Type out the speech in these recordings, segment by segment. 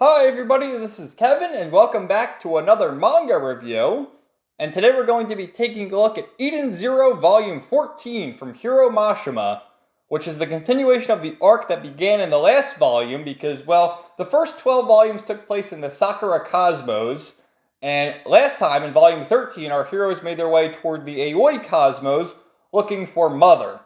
Hi everybody, this is Kevin and welcome back to another manga review. And today we're going to be taking a look at Eden Zero Volume 14 from Hiro Mashima, which is the continuation of the arc that began in the last volume because, well, the first 12 volumes took place in the Sakura Cosmos, and last time in Volume 13 our heroes made their way toward the Aoi Cosmos looking for Mother.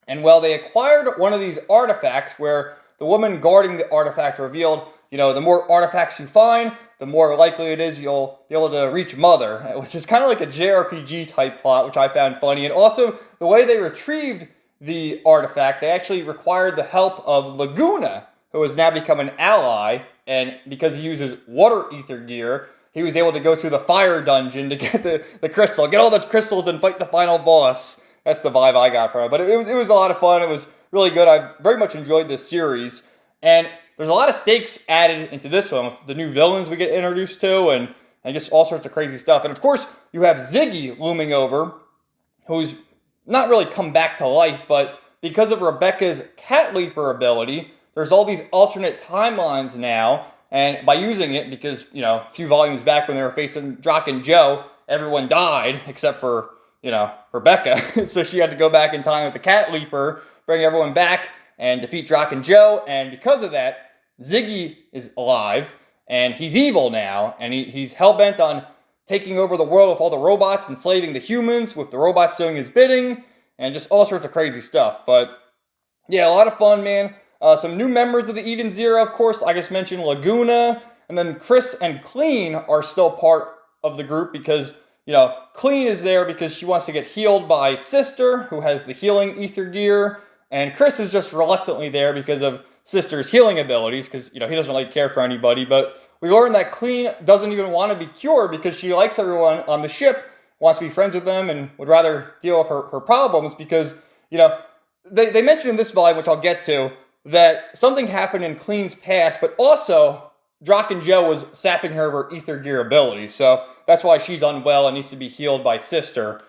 And well, they acquired one of these artifacts where the woman guarding the artifact revealed, the more artifacts you find, the more likely it is you'll be able to reach Mother, which is kind of like a JRPG type plot, which I found funny. And also, the way they retrieved the artifact, they actually required the help of Laguna, who has now become an ally, and because he uses water ether gear, he was able to go through the fire dungeon to get the crystal, get all the crystals and fight the final boss. That's the vibe I got from it. But it was a lot of fun. It was really good. I very much enjoyed this series. And there's a lot of stakes added into this one with the new villains we get introduced to and just all sorts of crazy stuff. And of course, you have Ziggy looming over, who's not really come back to life, but because of Rebecca's cat leaper ability, there's all these alternate timelines now. And by using it, because, a few volumes back when they were facing Drock and Joe, everyone died except for, Rebecca. So she had to go back in time with the cat leaper, bring everyone back, and defeat Drock and Joe. And because of that, Ziggy is alive, and he's evil now, and he's hell-bent on taking over the world with all the robots, enslaving the humans, with the robots doing his bidding, and just all sorts of crazy stuff. But, yeah, a lot of fun, man. Some new members of the Eden Zero, of course. I just mentioned Laguna, and then Chris and Clean are still part of the group because, Clean is there because she wants to get healed by Sister, who has the healing ether gear, and Chris is just reluctantly there because of Sister's healing abilities, because, he doesn't really care for anybody. But we learned that Clean doesn't even want to be cured because she likes everyone on the ship, wants to be friends with them, and would rather deal with her problems because, they mentioned in this volume, which I'll get to, that something happened in Clean's past, but also Drock and Joe was sapping her of her ether gear abilities. So that's why she's unwell and needs to be healed by Sister.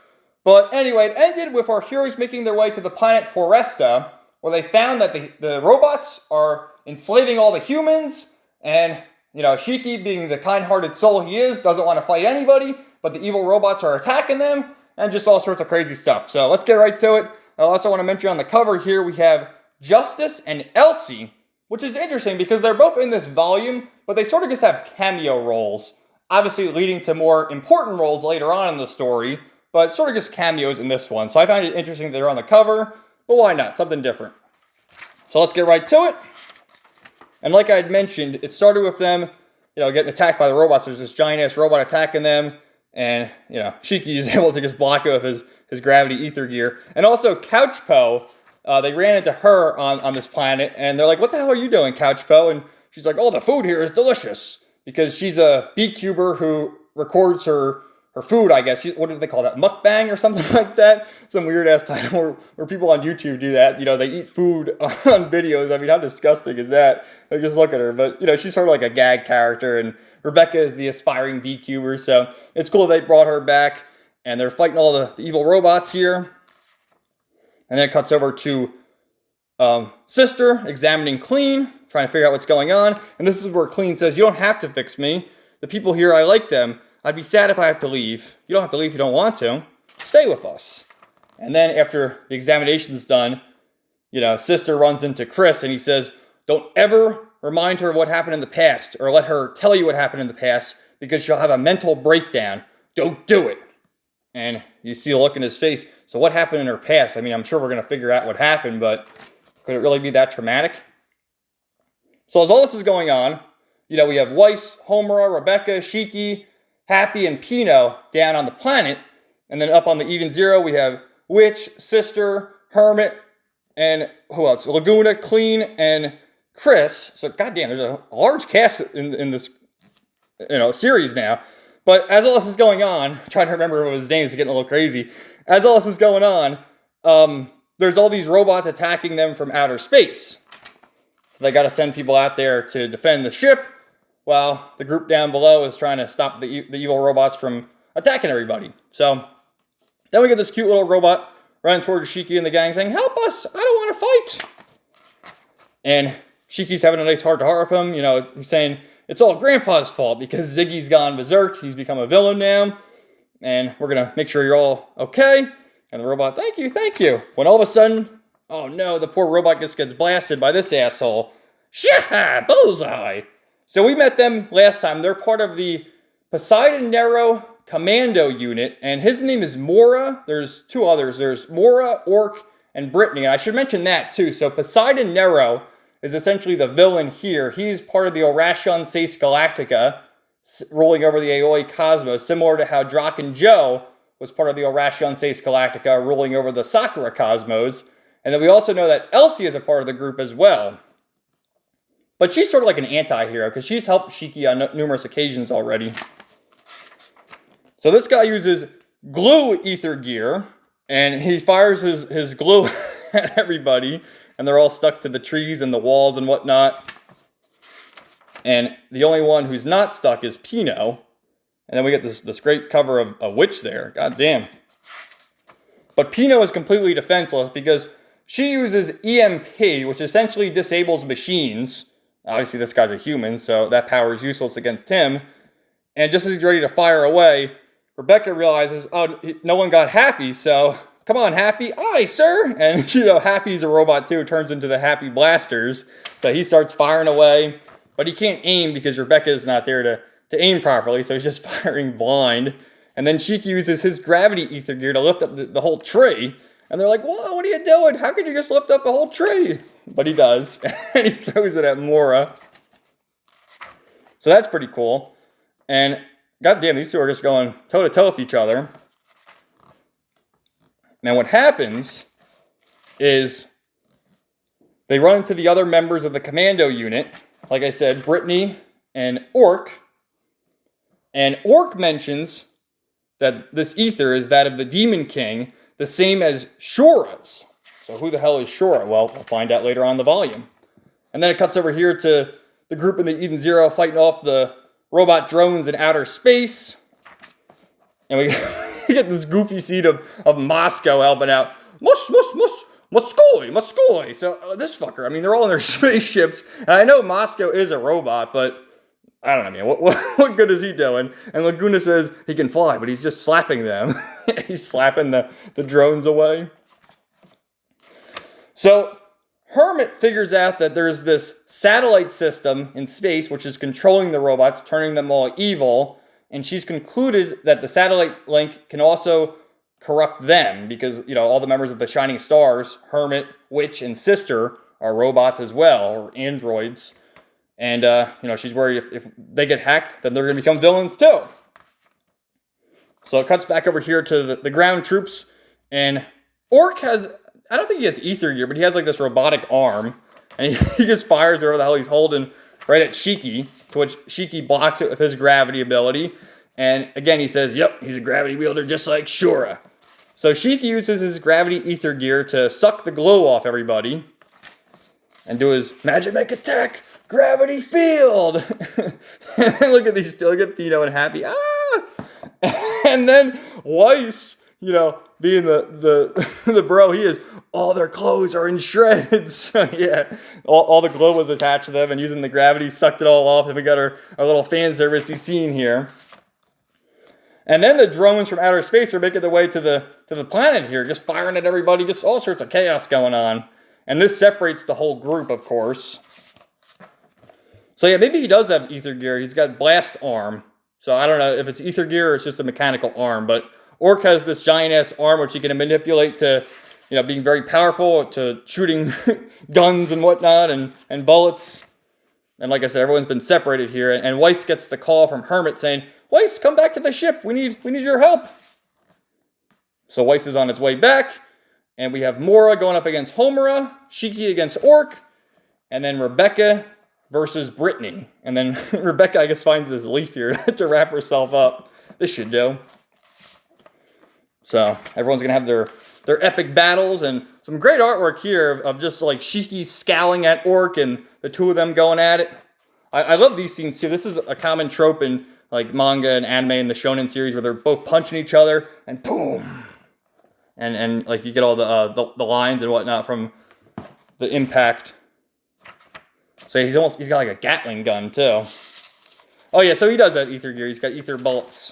But anyway, it ended with our heroes making their way to the planet Foresta, where they found that the robots are enslaving all the humans, and, Shiki, being the kind-hearted soul he is, doesn't want to fight anybody, but the evil robots are attacking them, and just all sorts of crazy stuff. So let's get right to it. I also want to mention on the cover here, we have Justice and Elsie, which is interesting because they're both in this volume, but they sort of just have cameo roles, obviously leading to more important roles later on in the story, but sort of just cameos in this one. So I found it interesting that they're on the cover, but why not? Something different. So let's get right to it. And like I had mentioned, it started with them, getting attacked by the robots. There's this giant-ass robot attacking them, and, Shiki is able to just block it with his gravity ether gear. And also Couchpo, they ran into her on this planet, and they're like, "What the hell are you doing, Couchpo?" And she's like, "Oh, the food here is delicious." Because she's a beekeeper who records her food, I guess. What do they call that? Mukbang or something like that? Some weird-ass title where people on YouTube do that. They eat food on videos. I mean, how disgusting is that? Like, just look at her. But, she's sort of like a gag character, and Rebecca is the aspiring beekeeper. So it's cool they brought her back, and they're fighting all the evil robots here. And then it cuts over to Sister examining Clean, trying to figure out what's going on. And this is where Clean says, "You don't have to fix me. The people here, I like them. I'd be sad if I have to leave. You don't have to leave if you don't want to. Stay with us." And then after the examination's done, Sister runs into Chris and he says, "Don't ever remind her of what happened in the past or let her tell you what happened in the past because she'll have a mental breakdown. Don't do it." And you see a look in his face. So what happened in her past? I mean, I'm sure we're going to figure out what happened, but could it really be that traumatic? So as all this is going on, we have Weiss, Homura, Rebecca, Shiki, Happy, and Pino down on the planet. And then up on the Eden Zero, we have Witch, Sister, Hermit, and who else? Laguna, Clean, and Chris. So goddamn, there's a large cast in this series now. But as all this is going on, I'm trying to remember what his name is getting a little crazy. As all this is going on, there's all these robots attacking them from outer space. They got to send people out there to defend the ship, while the group down below is trying to stop the evil robots from attacking everybody. So then we get this cute little robot running towards Shiki and the gang saying, "Help us! I don't want to fight!" And Shiki's having a nice heart-to-heart with him. You know, he's saying, it's all Grandpa's fault because Ziggy's gone berserk. He's become a villain now. And we're going to make sure you're all okay. And the robot, thank you, thank you. When all of a sudden, oh no, the poor robot just gets blasted by this asshole. Shah! Bullseye! So we met them last time. They're part of the Poseidon Nero Commando Unit. And his name is Mora. There's two others. There's Mora, Orc, and Brittany. And I should mention that too. So Poseidon Nero is essentially the villain here. He's part of the Oration Seis Galactica, ruling over the Aoi Cosmos, similar to how Draken Joe was part of the Oration Seis Galactica, ruling over the Sakura Cosmos. And then we also know that Elsie is a part of the group as well. But she's sort of like an anti-hero, because she's helped Shiki on numerous occasions already. So this guy uses glue ether gear, and he fires his glue at everybody, and they're all stuck to the trees and the walls and whatnot. And the only one who's not stuck is Pino. And then we get this great cover of a witch there. God damn. But Pino is completely defenseless because she uses EMP, which essentially disables machines. Obviously, this guy's a human, so that power is useless against him. And just as he's ready to fire away, Rebecca realizes, oh, no one got Happy, so come on, Happy. Aye, sir. And, you know, Happy's a robot, too. Turns into the Happy Blasters. So he starts firing away. But he can't aim because Rebecca's not there to aim properly, so he's just firing blind. And then Shiki uses his gravity ether gear to lift up the whole tree. And they're like, whoa, what are you doing? How could you just lift up a whole tree? But he does. And he throws it at Mora. So that's pretty cool. And goddamn, these two are just going toe-to-toe with each other. Now what happens is they run into the other members of the commando unit. Like I said, Brittany and Orc. And Orc mentions that this ether is that of the Demon King, the same as Shora's. So who the hell is Shora? Well, we'll find out later on in the volume. And then it cuts over here to the group in the Eden Zero fighting off the robot drones in outer space. And we get this goofy scene of Moscow helping out. Moskoy. So this fucker, I mean, they're all in their spaceships. And I know Moscow is a robot, but I don't know, man. What good is he doing? And Laguna says he can fly, but he's just slapping them. He's slapping the drones away. So Hermit figures out that there's this satellite system in space which is controlling the robots, turning them all evil. And she's concluded that the satellite link can also corrupt them because, you know, all the members of the Shining Stars, Hermit, Witch, and Sister, are robots as well, or androids. And, you know, she's worried if they get hacked, then they're going to become villains too. So it cuts back over here to the ground troops. And Orc has, I don't think he has ether gear, but he has like this robotic arm. And he just fires whatever the hell he's holding right at Shiki, to which Shiki blocks it with his gravity ability. And again, he says, yep, he's a gravity wielder just like Shura. So Shiki uses his gravity ether gear to suck the glow off everybody and do his magic attack, gravity field. And look at these, look at Pino and Happy. Ah! And then Weiss, you know, being the bro he is, all their clothes are in shreds. So yeah, all the glow was attached to them, and using the gravity sucked it all off. And we got our little fan servicey scene here. And then the drones from outer space are making their way to the planet here, just firing at everybody, just all sorts of chaos going on. And this separates the whole group, of course. So yeah, maybe he does have ether gear. He's got blast arm. So I don't know if it's ether gear or it's just a mechanical arm. But Orc has this giant-ass arm which he can manipulate to, you know, being very powerful, to shooting guns and whatnot and bullets. And like I said, everyone's been separated here. And Weiss gets the call from Hermit saying, Weiss, come back to the ship. We need your help. So Weiss is on its way back. And we have Mora going up against Homura, Shiki against Orc, and then Rebecca versus Brittany. And then Rebecca, I guess, finds this leaf here to wrap herself up. This should do. So everyone's going to have their epic battles, and some great artwork here of just like Shiki scowling at Orc and the two of them going at it. I love these scenes too. This is a common trope in like manga and anime and the shonen series where they're both punching each other and boom. And like you get all the lines and whatnot from the impact. So he's got like a Gatling gun too. Oh yeah, so he does that ether gear. He's got ether bullets.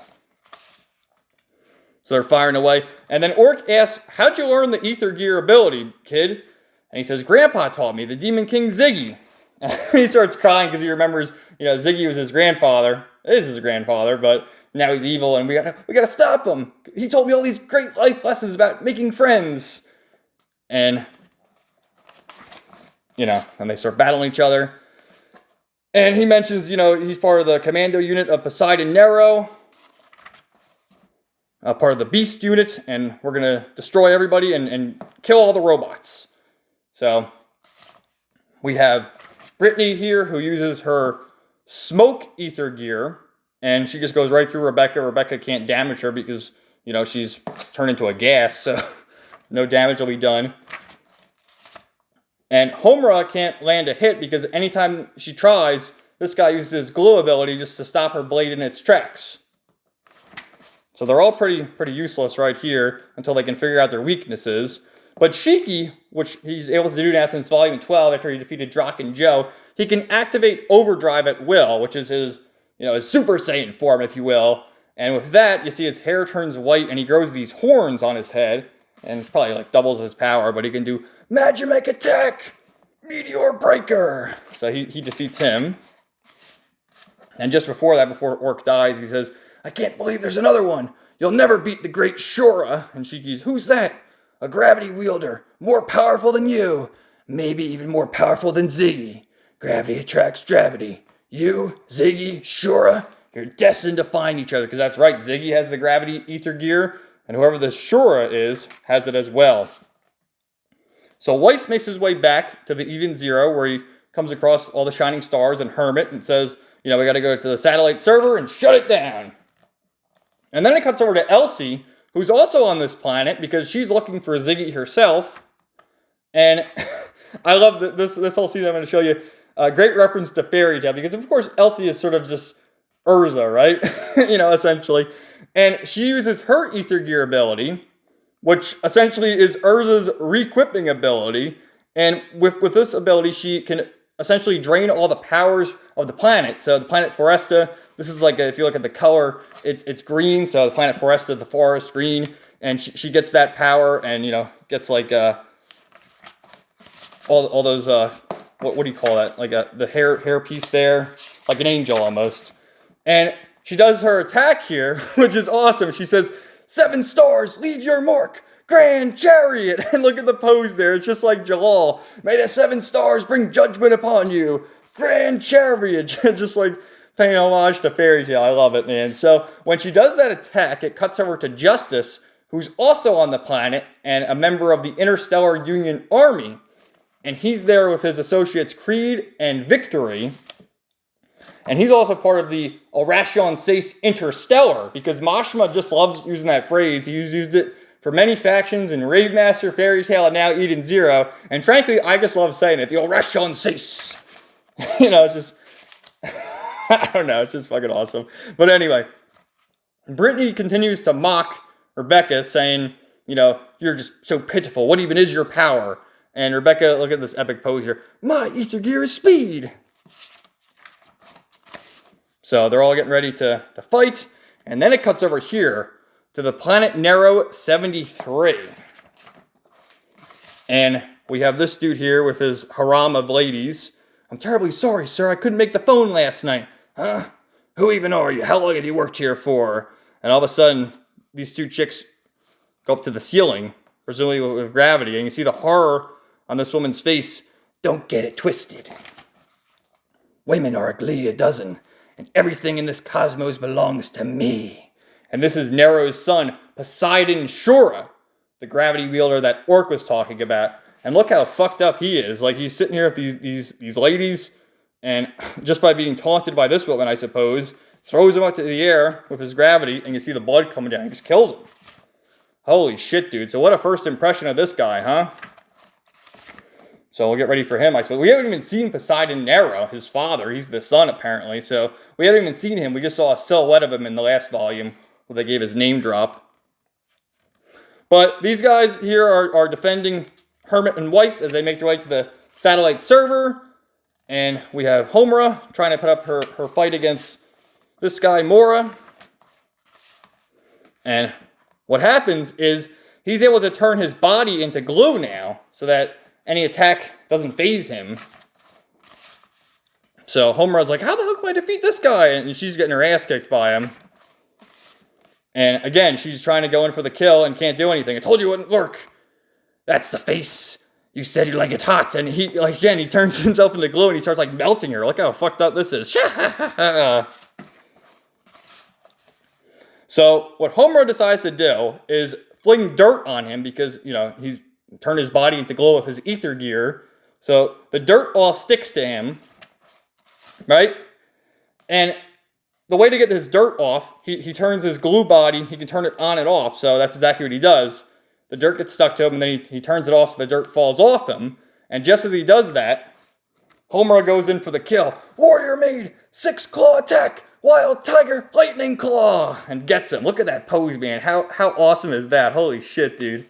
So they're firing away. And then Orc asks, how'd you learn the ether gear ability, kid? And he says, Grandpa taught me, the Demon King Ziggy. And he starts crying because he remembers, Ziggy was his grandfather. It is his grandfather, but now he's evil and we gotta stop him. He told me all these great life lessons about making friends. And, and they start battling each other. And he mentions, he's part of the commando unit of Poseidon Nero. Part of the Beast unit, and we're going to destroy everybody and kill all the robots. So, we have Brittany here, who uses her smoke ether gear, and she just goes right through Rebecca. Rebecca can't damage her because, she's turned into a gas, so no damage will be done. And Homura can't land a hit because anytime she tries, this guy uses his glue ability just to stop her blade in its tracks. So they're all pretty useless right here until they can figure out their weaknesses. But Shiki, which he's able to do now since Volume 12 after he defeated Drock and Joe, he can activate Overdrive at will, which is his Super Saiyan form, if you will. And with that, you see his hair turns white and he grows these horns on his head. And it's probably like doubles his power, but he can do Magic Attack! Meteor Breaker! So he defeats him. And just before that, before Orc dies, he says, I can't believe there's another one. You'll never beat the great Shura. And Shiki's, who's that? A gravity wielder, more powerful than you. Maybe even more powerful than Ziggy. Gravity attracts gravity. You, Ziggy, Shura, you're destined to find each other. Because that's right, Ziggy has the gravity ether gear, and whoever the Shura is has it as well. So Weiss makes his way back to the Eden Zero, where he comes across all the shining stars and Hermit and says, we got to go to the satellite server and shut it down. And then it cuts over to Elsie, who's also on this planet because she's looking for Ziggy herself. And I love this whole scene I'm going to show you. A great reference to Fairy Tale because, of course, Elsie is sort of just Urza, right? Essentially. And she uses her ether gear ability, which essentially is Urza's re-equipping ability. And with this ability, she can essentially drain all the powers of the planet. So the planet Foresta, this is like, if you look at the color, it's green. So the planet Foresta, the forest, green. And she gets that power and, gets like all those, what do you call that? Like the hair piece there, like an angel almost. And she does her attack here, which is awesome. She says, 7 stars, leave your mark. Grand Chariot! And look at the pose there. It's just like Jalal. May the 7 stars bring judgment upon you. Grand Chariot! Just like paying homage to Fairy Tale. I love it, man. So when she does that attack, it cuts over to Justice, who's also on the planet and a member of the Interstellar Union Army. And he's there with his associates Creed and Victory. And he's also part of the Oration Sace Interstellar, because Mashima just loves using that phrase. He's used it for many factions in Rave Master, Fairy Tale, and now Eden Zero. And frankly, I just love saying it. The Oration Sace. It's just... I don't know. It's just fucking awesome. But anyway, Brittany continues to mock Rebecca, saying, you're just so pitiful. What even is your power? And Rebecca, look at this epic pose here. My ether gear is speed. So they're all getting ready to fight. And then it cuts over here to the planet Nero 73. And we have this dude here with his harem of ladies. I'm terribly sorry, sir. I couldn't make the phone last night. Huh? Who even are you? How long have you worked here for? And all of a sudden, these 2 chicks go up to the ceiling, presumably with gravity. And you see the horror on this woman's face. Don't get it twisted. Women are a dozen, and everything in this cosmos belongs to me. And this is Nero's son, Poseidon Shura, the gravity wielder that Orc was talking about. And look how fucked up he is. Like, he's sitting here with these ladies, and just by being taunted by this woman, I suppose, throws him up to the air with his gravity, and you see the blood coming down. He just kills him. Holy shit, dude. So what a first impression of this guy, huh? So we'll get ready for him. I suppose we haven't even seen Poseidon Nero, his father. He's the son, apparently. So we haven't even seen him. We just saw a silhouette of him in the last volume where they gave his name drop. But these guys here are defending Hermit and Weiss as they make their way to the satellite server. And we have Homura trying to put up her fight against this guy, Mora. And what happens is he's able to turn his body into glue now so that any attack doesn't phase him. So Homura's like, how the hell can I defeat this guy? And she's getting her ass kicked by him. And again, she's trying to go in for the kill and can't do anything. I told you it wouldn't work. That's the face. You said you like it hot. And he turns himself into glue and he starts like melting her. Look how fucked up this is. So what Homura decides to do is fling dirt on him because, he's turned his body into glue with his ether gear. So the dirt all sticks to him, right? And the way to get this dirt off, he turns his glue body, he can turn it on and off. So that's exactly what he does. The dirt gets stuck to him, and then he turns it off so the dirt falls off him. And just as he does that, Homura goes in for the kill. Warrior Maid, 6-claw attack, Wild Tiger, Lightning Claw, and gets him. Look at that pose, man. How awesome is that? Holy shit, dude.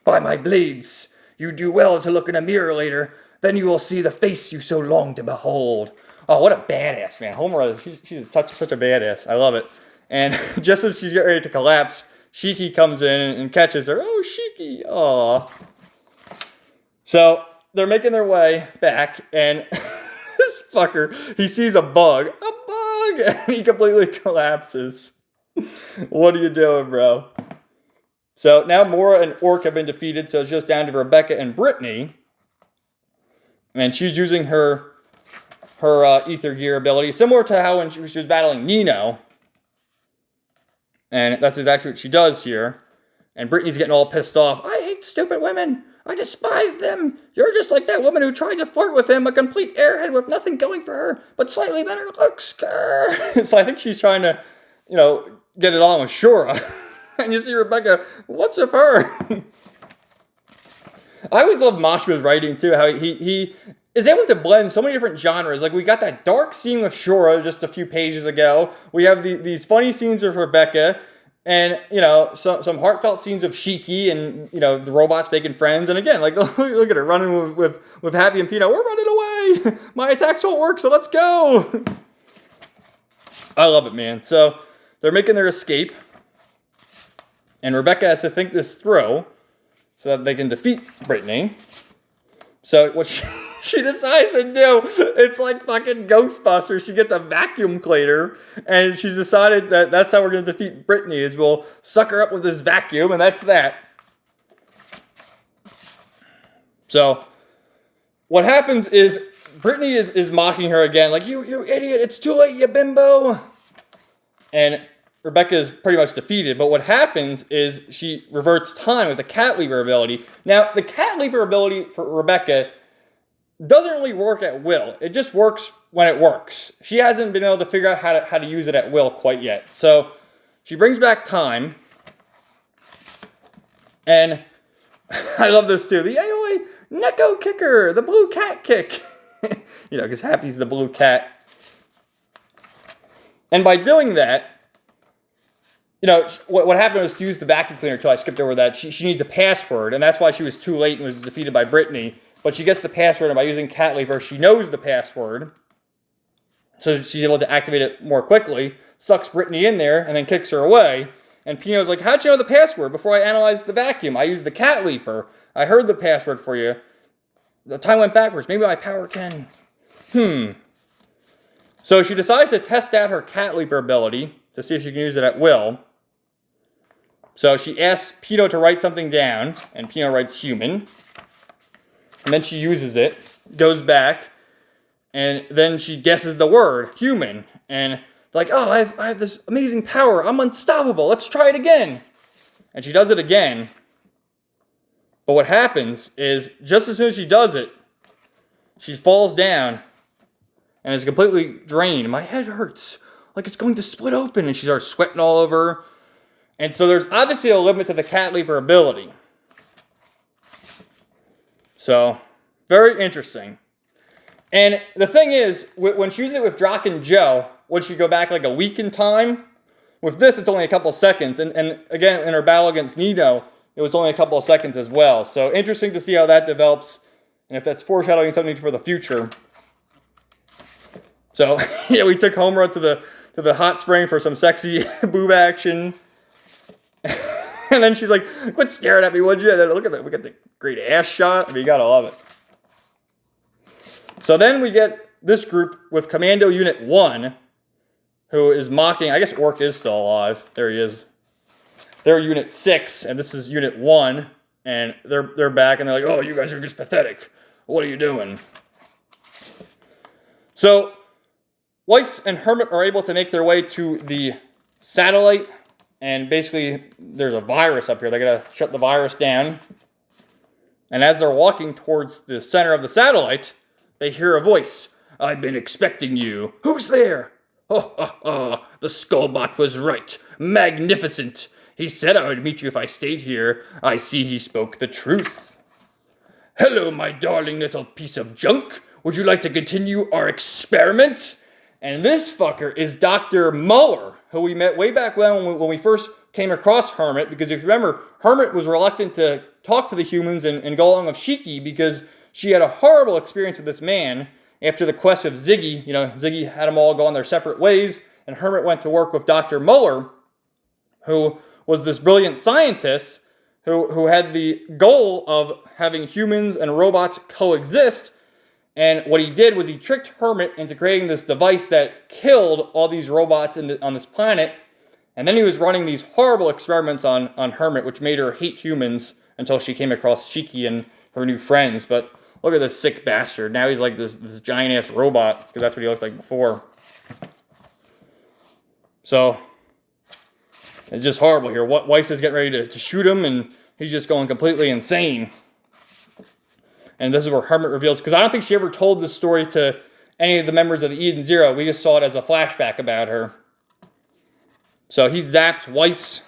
By my blades, you do well to look in a mirror later. Then you will see the face you so long to behold. Oh, what a badass, man. Homura, she's such a badass. I love it. And just as she's getting ready to collapse, Shiki comes in and catches her. Oh, Shiki. Aw. So they're making their way back, and this fucker, he sees a bug, and he completely collapses. What are you doing, bro? So now Mora and Orc have been defeated, so it's just down to Rebecca and Brittany. And she's using her ether gear ability, similar to how when she was battling Nino. And that's exactly what she does here. And Brittany's getting all pissed off. I hate stupid women. I despise them. You're just like that woman who tried to flirt with him, a complete airhead with nothing going for her, but slightly better looks. So I think she's trying to, get it on with Shura. And you see Rebecca, what's with her? I always love Mashima's writing, too, how he is able to blend so many different genres. Like, we got that dark scene with Shura just a few pages ago. We have these funny scenes with Rebecca. And, some heartfelt scenes of Shiki and, the robots making friends. And again, like, look at her running with Happy and Pino. We're running away. My attacks won't work, so let's go. I love it, man. So they're making their escape. And Rebecca has to think this through so that they can defeat Brittany. So what she decides to do, it's like fucking Ghostbusters. She gets a vacuum cleaner, and she's decided that that's how we're going to defeat Brittany, is we'll suck her up with this vacuum, and that's that. So what happens is Brittany is mocking her again, like, you idiot, it's too late, you bimbo. And Rebecca is pretty much defeated, but what happens is she reverts time with the Cat Leaper ability. Now, the Cat Leaper ability for Rebecca doesn't really work at will. It just works when it works. She hasn't been able to figure out how to use it at will quite yet. So she brings back time, and I love this too. The Aoi Neko Kicker, the blue cat kick. Because Happy's the blue cat. And by doing that, what happened was to use the vacuum cleaner until I skipped over that. She needs a password, and that's why she was too late and was defeated by Brittany. But she gets the password, and by using Cat Leaper, she knows the password. So she's able to activate it more quickly, sucks Brittany in there, and then kicks her away. And Pino's like, how'd you know the password? Before I analyzed the vacuum, I used the Cat Leaper. I heard the password for you. The time went backwards. Maybe my power can. So she decides to test out her Cat Leaper ability to see if she can use it at will. So she asks Pino to write something down, and Pino writes human. And then she uses it, goes back, and then she guesses the word, human. And like, oh, I have this amazing power. I'm unstoppable. Let's try it again. And she does it again. But what happens is, just as soon as she does it, she falls down and is completely drained. My head hurts. Like it's going to split open. And she starts sweating all over. And so there's obviously a limit to the Cat Leaper ability. So, very interesting. And the thing is, when she used it with Drock and Joe, would she go back like a week in time? With this, it's only a couple seconds. And again, in her battle against Nino, it was only a couple of seconds as well. So, interesting to see how that develops and if that's foreshadowing something for the future. So, yeah, we took Homura to the hot spring for some sexy boob action. And then she's like, quit staring at me, would you? And then look at that. We got the great ass shot. I mean, you gotta love it. So then we get this group with Commando Unit 1, who is mocking, I guess Orc is still alive. There he is. They're Unit 6, and this is Unit 1. And they're back, and they're like, oh, you guys are just pathetic. What are you doing? So Weiss and Hermit are able to make their way to the satellite, and basically there's a virus up here. They gotta shut the virus down. And as they're walking towards the center of the satellite, they hear a voice. I've been expecting you. Who's there? Oh, oh, oh, the Skullbot was right. Magnificent. He said I would meet you if I stayed here. I see he spoke the truth. Hello, my darling little piece of junk. Would you like to continue our experiment? And this fucker is Dr. Muller, who we met way back when we first came across Hermit, because if you remember, Hermit was reluctant to talk to the humans and go along with Shiki because she had a horrible experience with this man after the quest of Ziggy. You know, Ziggy had them all go on their separate ways, and Hermit went to work with Dr. Muller, who was this brilliant scientist who had the goal of having humans and robots coexist. And what he did was he tricked Hermit into creating this device that killed all these robots on this planet. And then he was running these horrible experiments on Hermit, which made her hate humans until she came across Shiki and her new friends. But look at this sick bastard. Now he's like this giant-ass robot, because that's what he looked like before. So it's just horrible here. Weiss is getting ready to shoot him, and he's just going completely insane. And this is where Hermit reveals, because I don't think she ever told this story to any of the members of the Eden Zero. We just saw it as a flashback about her. So he zaps Weiss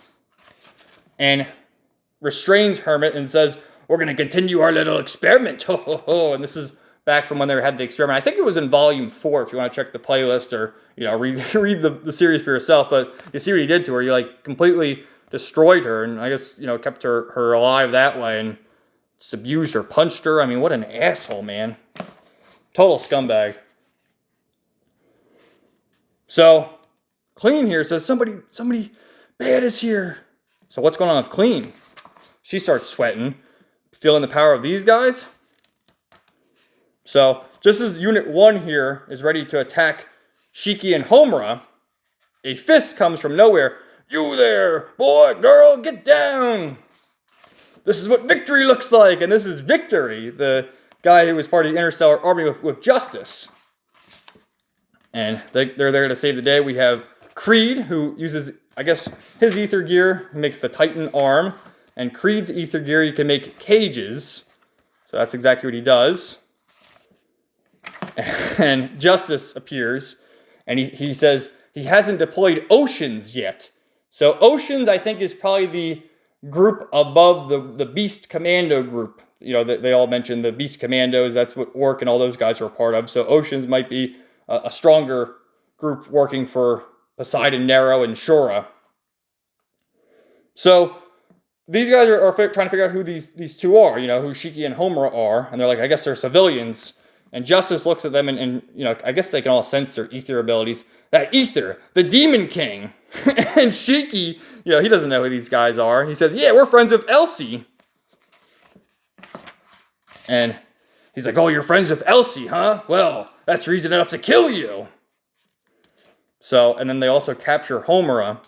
and restrains Hermit and says, we're going to continue our little experiment. Ho, ho, ho. And this is back from when they had the experiment. I think it was in Volume 4, if you want to check the playlist or, you know, read the series for yourself. But you see what he did to her. He, like, completely destroyed her, and I guess, you know, kept her alive that way, and just abused her, punched her. I mean, what an asshole, man. Total scumbag. So Clean here says, somebody bad is here. So what's going on with Clean? She starts sweating, feeling the power of these guys. So just as Unit 1 here is ready to attack Shiki and Homura, a fist comes from nowhere. You there, boy, girl, get down. This is what victory looks like. And this is Victory, the guy who was part of the Interstellar Army with Justice. And they're there to save the day. We have Creed, who uses, I guess, his ether gear. He makes the Titan arm. And Creed's ether gear, he can make cages. So that's exactly what he does. And Justice appears. And he says he hasn't deployed Oceans yet. So Oceans, I think, is probably the group above the Beast Commando group. You know, they all mentioned the Beast Commandos. That's what Orc and all those guys are a part of. So Oceans might be a stronger group working for Poseidon, Nero, and Shura. So these guys are trying to figure out who these two are, you know, who Shiki and Homura are. And they're like, I guess they're civilians. And Justice looks at them and you know, I guess they can all sense their ether abilities. That ether, the Demon King. And Shiki, you know, he doesn't know who these guys are. He says, yeah, we're friends with Elsie. And he's like, oh, you're friends with Elsie, huh? Well, that's reason enough to kill you. So, and then they also capture Homura.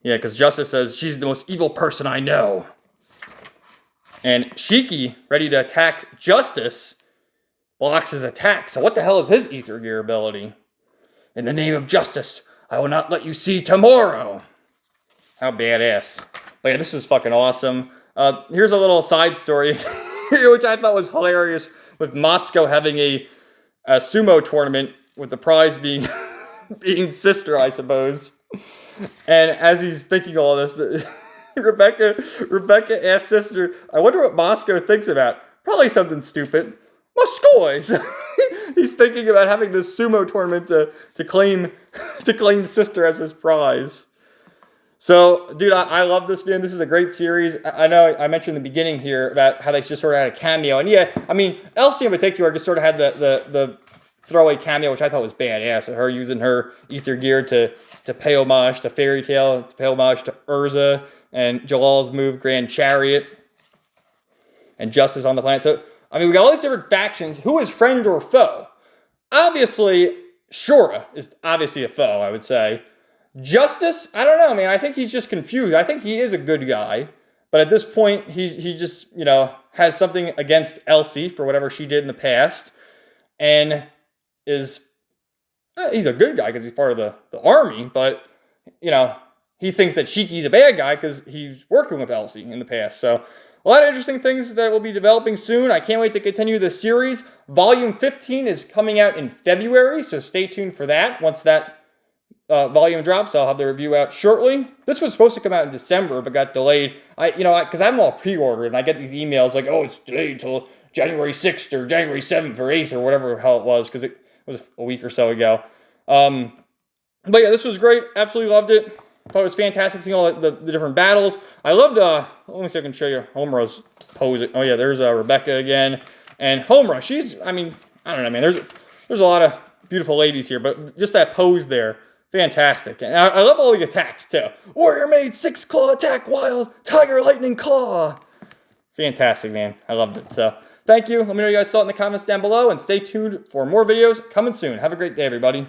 Yeah, because Justice says, she's the most evil person I know. And Shiki, ready to attack Justice, blocks his attack. So what the hell is his ether gear ability? In the name of justice, I will not let you see tomorrow. How badass. But yeah, this is fucking awesome. Here's a little side story, which I thought was hilarious, with Moscow having a sumo tournament, with the prize being being Sister, I suppose. And as he's thinking all this, Rebecca asked Sister, I wonder what Moscow thinks about. Probably something stupid. Moscow. He's thinking about having this sumo tournament to claim Sister as his prize. So, dude, I love this, man. This is a great series. I know I mentioned in the beginning here about how they just sort of had a cameo. And yeah, I mean, Elsie in particular just sort of had the throwaway cameo, which I thought was badass. Her using her ether gear to pay homage to Fairy Tail, to pay homage to Urza, and Jalal's move, Grand Chariot, and Justice on the Planet. So, I mean, we got all these different factions. Who is friend or foe? Obviously, Shura is obviously a foe, I would say. Justice, I don't know, man. I think he's just confused. I think he is a good guy. But at this point, he just, has something against Elsie for whatever she did in the past. And he's a good guy because he's part of the army. But, he thinks that Shiki's a bad guy because he's working with Elsie in the past. So, a lot of interesting things that will be developing soon. I can't wait to continue the series. Volume 15 is coming out in February, so stay tuned for that. Once that volume drops, I'll have the review out shortly. This was supposed to come out in December, but got delayed. Because I'm all pre-ordered, and I get these emails like, oh, it's delayed until January 6th or January 7th or 8th or whatever the hell it was, because it was a week or so ago. But yeah, this was great. Absolutely loved it. Thought it was fantastic seeing all the different battles. I loved, let me see if I can show you Homura's pose. Oh yeah, there's Rebecca again. And Homura, I don't know, man. There's a lot of beautiful ladies here, but just that pose there, fantastic. And I love all the attacks too. Warrior Maid, 6-claw attack, wild, tiger lightning claw. Fantastic, man. I loved it. So thank you. Let me know what you guys saw in the comments down below, and stay tuned for more videos coming soon. Have a great day, everybody.